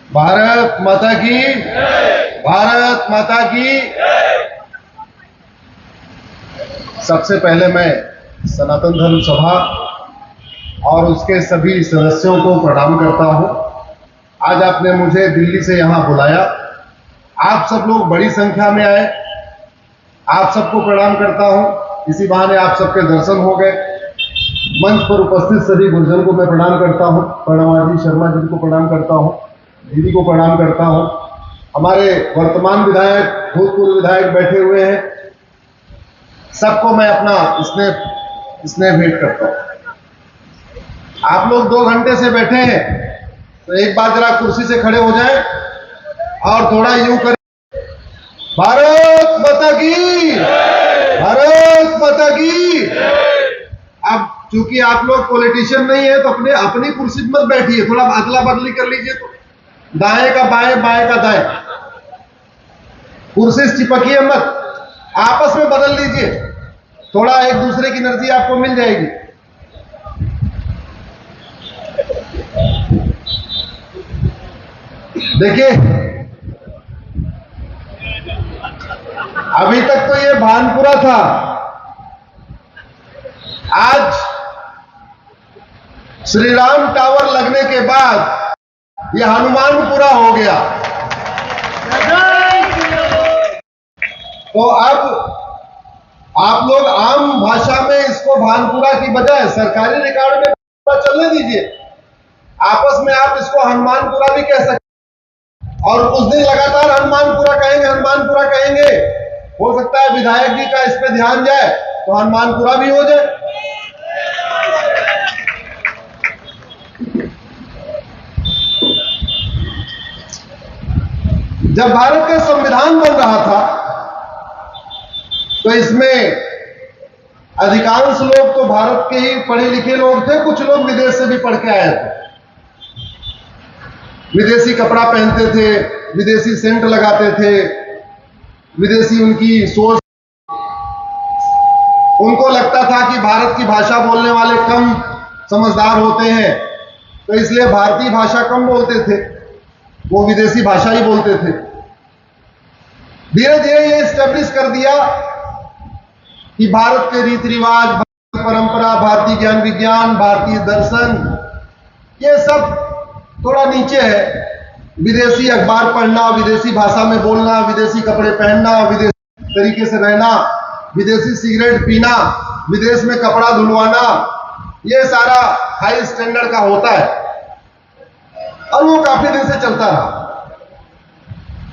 भारत माता की, भारत माता की। सबसे पहले मैं सनातन धर्म सभा और उसके सभी सदस्यों को प्रणाम करता हूं। आज आपने मुझे दिल्ली से यहां बुलाया, आप सब लोग बड़ी संख्या में आए, आप सबको प्रणाम करता हूं। इसी बहाने आप सबके दर्शन हो गए। मंच पर उपस्थित सभी गुरुजन को मैं प्रणाम करता हूं। प्रणवादी शर्मा जी को प्रणाम करता हूं, दीदी को प्रणाम करता हूं। हमारे वर्तमान विधायक, भूतपूर्व विधायक बैठे हुए हैं, सबको मैं अपना स्नेह भेंट करता हूं। आप लोग 2 घंटे से बैठे हैं, तो एक बार जरा कुर्सी से खड़े हो जाएं और थोड़ा यूं करें। भारत माता की, भारत माता की। अब चूंकि आप लोग पॉलिटिशियन नहीं है, तो अपनी कुर्सी मत बैठिए, थोड़ा अदला बदली कर लीजिए। तो दाएं का बाएं, बाएं का दाएं, कुर्सी से चिपकिए मत, आपस में बदल लीजिए, थोड़ा एक दूसरे की एनर्जी आपको मिल जाएगी। देखिए, अभी तक तो ये भानपुरा था, आज श्री राम टावर लगने के बाद ये हनुमानपुरा हो गया। तो अब आप लोग आम भाषा में इसको भानपुरा की बजाय सरकारी रिकॉर्ड में चलने दीजिए। आपस में आप इसको हनुमानपुरा भी कह सकते, और कुछ दिन लगातार हनुमानपुरा कहेंगे, हनुमानपुरा कहेंगे। हो सकता है विधायक जी का इस पे ध्यान जाए तो हनुमानपुरा भी हो जाए। जब भारत का संविधान बन रहा था, तो इसमें अधिकांश लोग तो भारत के ही पढ़े लिखे लोग थे, कुछ लोग विदेश से भी पढ़ के आए थे। विदेशी कपड़ा पहनते थे, विदेशी सेंट लगाते थे, विदेशी उनकी सोच। उनको लगता था कि भारत की भाषा बोलने वाले कम समझदार होते हैं, तो इसलिए भारतीय भाषा कम बोलते थे, वो विदेशी भाषा ही बोलते थे। धीरे धीरे ये एस्टेब्लिश कर दिया कि भारत के रीति रिवाज, भारतीय परंपरा, भारतीय ज्ञान विज्ञान, भारतीय दर्शन, ये सब थोड़ा नीचे है। विदेशी अखबार पढ़ना, विदेशी भाषा में बोलना, विदेशी कपड़े पहनना, विदेशी तरीके से रहना, विदेशी सिगरेट पीना, विदेश में कपड़ा धुलवाना, ये सारा हाई स्टैंडर्ड का होता है, और वो काफी दिन से चलता रहा।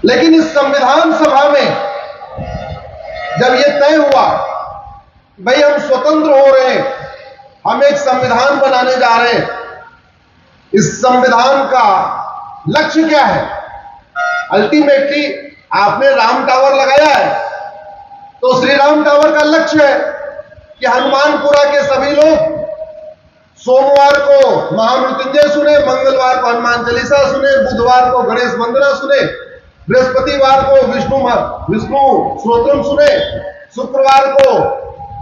लेकिन इस संविधान सभा में जब ये तय हुआ, भाई हम स्वतंत्र हो रहे हैं, हम एक संविधान बनाने जा रहे हैं, इस संविधान का लक्ष्य क्या है? अल्टीमेटली आपने राम टावर लगाया है, तो श्री राम टावर का लक्ष्य है कि हनुमानपुरा के सभी लोग सोमवार को महामृत्युंजय सुने, मंगलवार को हनुमान चालीसा सुने, बुधवार को गणेश वंदना सुने, बृहस्पतिवार को विष्णु स्तोत्रम सुने, शुक्रवार को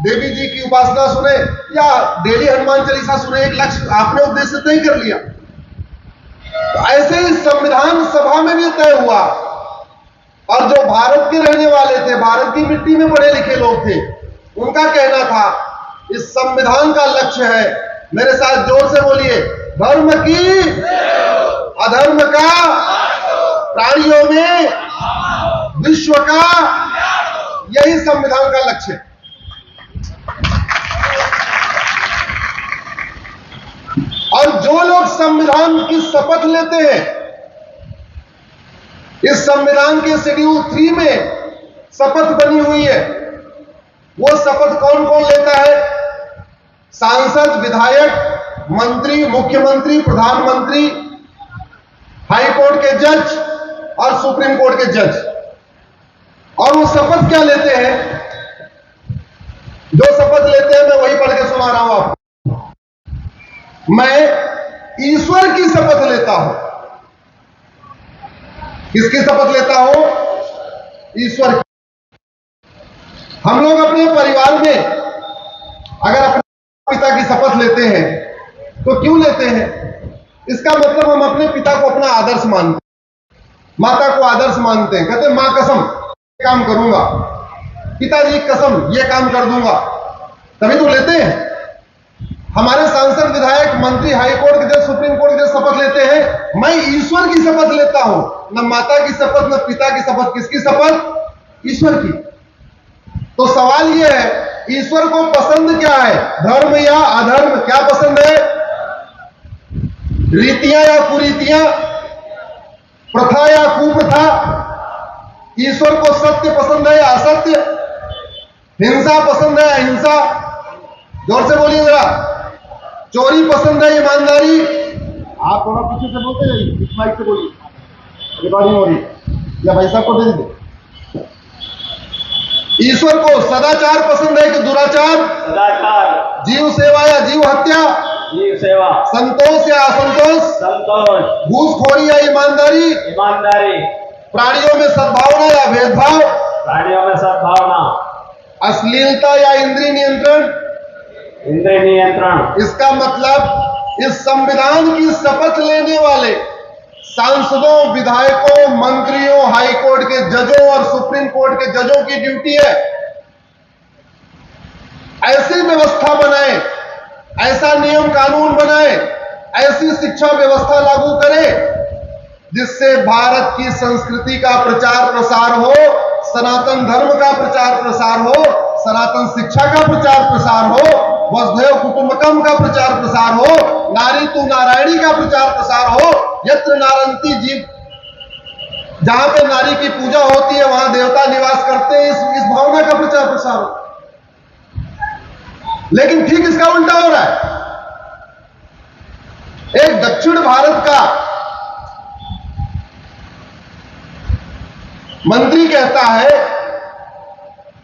देवी जी की उपासना सुने, या डेली हनुमान चालीसा सुने। एक लक्ष्य आपने उद्देश्य तय कर लिया। तो ऐसे ही संविधान सभा में भी तय हुआ, और जो भारत के रहने वाले थे, भारत की मिट्टी में पढ़े लिखे लोग थे, उनका कहना था इस संविधान का लक्ष्य है, मेरे साथ जोर से बोलिए, धर्म की, अधर्म का, प्राणियों में, विश्व का, यही संविधान का लक्ष्य है। और जो लोग संविधान की शपथ लेते हैं, इस संविधान के शेड्यूल 3 में शपथ बनी हुई है, वो शपथ कौन कौन लेता है? सांसद, विधायक, मंत्री, मुख्यमंत्री, प्रधानमंत्री, हाई कोर्ट के जज और सुप्रीम कोर्ट के जज। और वो शपथ क्या लेते हैं? जो शपथ लेते हैं मैं वही पढ़ के सुना रहा हूं आपको। मैं ईश्वर की शपथ लेता हूं। किसकी शपथ लेता हूं? ईश्वर की। हम लोग अपने परिवार में अगर अपने पिता की शपथ लेते हैं तो क्यों लेते हैं? इसका मतलब हम अपने पिता को अपना आदर्श मानते हैं, माता को आदर्श मानते हैं। कहते हैं मां कसम ये काम करूंगा, पिताजी कसम ये काम कर दूंगा, तभी तो लेते हैं। हमारे सांसद, विधायक, मंत्री हाई कोर्ट के जज, सुप्रीम कोर्ट के जज शपथ लेते हैं। मैं ईश्वर की शपथ लेता हूं, न माता की शपथ, न पिता की शपथ। किसकी शपथ? ईश्वर की। तो सवाल यह है, ईश्वर को पसंद क्या है, धर्म या अधर्म? क्या पसंद है? रीतियां या कुरीतियां, प्रथा या कुप्रथा? ईश्वर को सत्य पसंद है या असत्य? हिंसा पसंद है अहिंसा? जोर से बोलिए जरा। चोरी पसंद है ईमानदारी? आप थोड़ा पीछे से बोलते रहिए, इस माइक से बोलिए, रिकॉर्डिंग हो रही है। या भाई साहब को दे दीजिए। ईश्वर को सदाचार पसंद है कि दुराचार? सदाचार। जीव सेवा या जीव हत्या? जीव सेवा। संतोष या असंतोष? संतोष। घूसखोरी या ईमानदारी? ईमानदारी। प्राणियों में सद्भावना या भेदभाव? प्राणियों में सद्भावना। अश्लीलता या इंद्रिय नियंत्रण? इंद्रिय नियंत्रण। इसका मतलब इस संविधान की शपथ लेने वाले सांसदों, विधायकों, मंत्रियों, हाई कोर्ट के जजों और सुप्रीम कोर्ट के जजों की ड्यूटी है ऐसी व्यवस्था बनाए, ऐसा नियम कानून बनाए, ऐसी शिक्षा व्यवस्था लागू करें जिससे भारत की संस्कृति का प्रचार प्रसार हो, सनातन धर्म का प्रचार प्रसार हो, सनातन शिक्षा का प्रचार प्रसार हो, वसुधैव कुटुंबकम का प्रचार प्रसार हो, नारी तू नारायणी का प्रचार प्रसार हो, यत्र नारंती जीव, जहां पे नारी की पूजा होती है वहां देवता निवास करते हैं, इस भावना का प्रचार प्रसार हो। लेकिन ठीक इसका उल्टा हो रहा है। एक दक्षिण भारत का मंत्री कहता है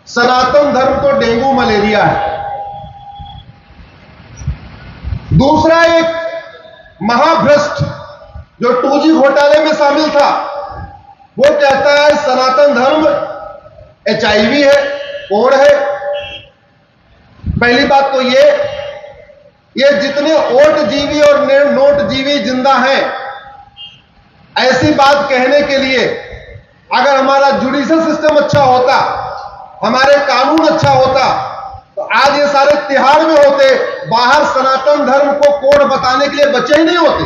सनातन धर्म तो डेंगू मलेरिया है। दूसरा एक महाभ्रष्ट जो 2G घोटाले में शामिल था, वो कहता है सनातन धर्म HIV है, कोढ़ है। पहली बात तो ये जितने ओट जीवी और नोट जीवी जिंदा हैं, ऐसी बात कहने के लिए अगर हमारा जुडिशियल सिस्टम अच्छा होता, हमारे कानून अच्छा होता, तो आज ये सारे तिहाड़ में होते, बाहर सनातन धर्म को कोड बताने के लिए बच्चे ही नहीं होते।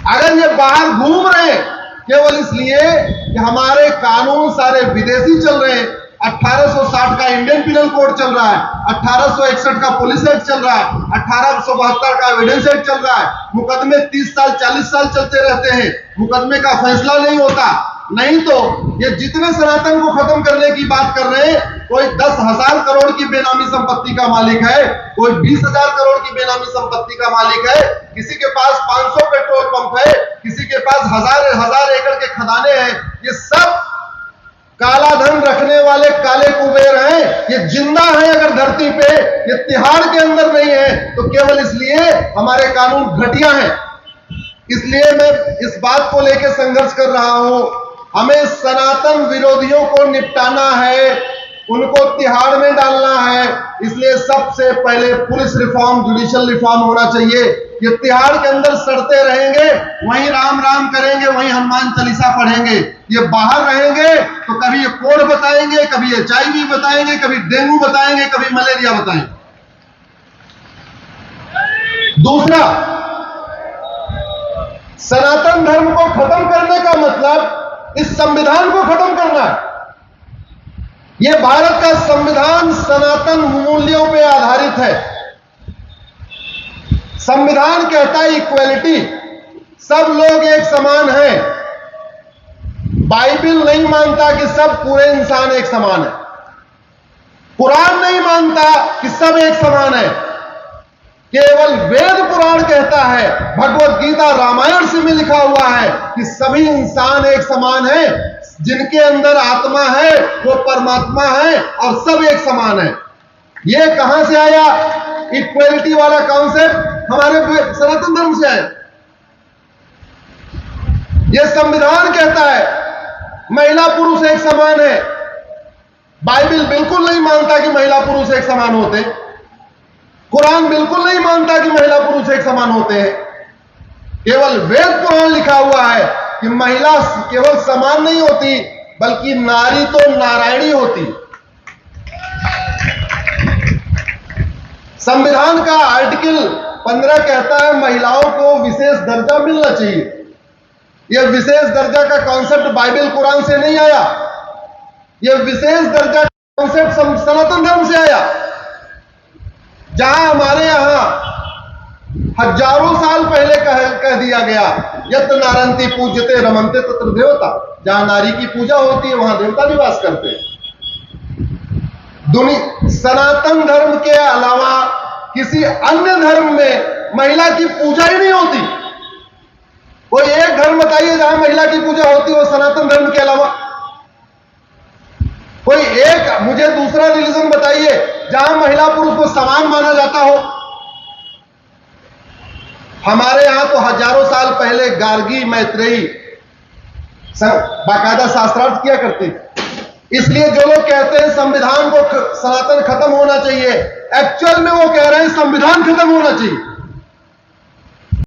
अगर ये बाहर घूम रहे हैं केवल इसलिए कि हमारे कानून सारे विदेशी चल रहे हैं, 1860 का इंडियन पिनल कोड चल रहा है, 1861 का पुलिस एक्ट चल रहा है, 1872 का एविडेंस एक्ट चल रहा है, मुकदमे 30 साल 40 साल चलते रहते हैं, मुकदमे का फैसला नहीं होता। नहीं तो ये जितने सनातन को खत्म करने की बात कर रहे हैं, कोई 10,000 करोड़ की बेनामी संपत्ति का मालिक है, कोई 20,000 करोड़ की बेनामी संपत्ति का मालिक है, किसी के पास 500 पेट्रोल पंप है, किसी के पास हजार एकड़ के खदाने हैं। ये सब काला धन रखने वाले काले कुबेर हैं। ये जिंदा है अगर धरती पे, ये तिहाड़ के अंदर नहीं है तो केवल इसलिए हमारे कानून घटिया हैं। इसलिए मैं इस बात को लेकर संघर्ष कर रहा हूं, हमें सनातन विरोधियों को निपटाना है, उनको तिहाड़ में डालना है। इसलिए सबसे पहले पुलिस रिफॉर्म, जुडिशियल रिफॉर्म होना चाहिए। ये तिहाड़ के अंदर सड़ते रहेंगे, वहीं राम राम करेंगे, वहीं हनुमान चालीसा पढ़ेंगे। ये बाहर रहेंगे तो कभी ये कोढ़ बताएंगे, कभी ये HIV बताएंगे, कभी डेंगू बताएंगे, कभी मलेरिया बताएंगे। दूसरा, सनातन धर्म को खत्म करने का मतलब इस संविधान को खत्म करना है। यह भारत का संविधान सनातन मूल्यों पर आधारित है। संविधान कहता है इक्वलिटी, सब लोग एक समान हैं। बाइबल नहीं मानता कि सब पूरे इंसान एक समान है। कुरान नहीं मानता कि सब एक समान है। केवल वेद पुराण कहता है, भगवत गीता रामायण से में लिखा हुआ है कि सभी इंसान एक समान है, जिनके अंदर आत्मा है वो परमात्मा है और सब एक समान है। ये कहां से आया? इक्वलिटी वाला कॉन्सेप्ट हमारे सनातन धर्म से आया। यह संविधान कहता है महिला पुरुष एक समान है। बाइबल बिल्कुल नहीं मानता कि महिला पुरुष एक समान होते। कुरान बिल्कुल नहीं मानता कि महिला पुरुष एक समान होते हैं। केवल वेद पुराण लिखा हुआ है कि महिला केवल समान नहीं होती, बल्कि नारी तो नारायणी होती। संविधान का आर्टिकल 15 कहता है महिलाओं को विशेष दर्जा मिलना चाहिए। यह विशेष दर्जा का कॉन्सेप्ट बाइबल कुरान से नहीं आया, यह विशेष दर्जा का कॉन्सेप्ट सनातन धर्म से आया, जहां हमारे यहां हजारों साल पहले कह दिया गया, यत नारंती पूज्यते रमन्ते तत्र देवता। जहां नारी की पूजा होती है वहां देवता निवास करते हैं। सनातन धर्म के अलावा किसी अन्य धर्म में महिला की पूजा ही नहीं होती। कोई एक धर्म बताइए जहां महिला की पूजा होती हो सनातन धर्म के अलावा। कोई एक मुझे दूसरा रिलीजन बताइए जहां महिला पुरुष को समान माना जाता हो। हमारे यहां तो हजारों साल पहले गार्गी मैत्रेयी बाकायदा शास्त्रार्थ किया करते थे। इसलिए जो लोग कहते हैं संविधान को सनातन खत्म होना चाहिए, एक्चुअल में वो कह रहे हैं संविधान खत्म होना चाहिए।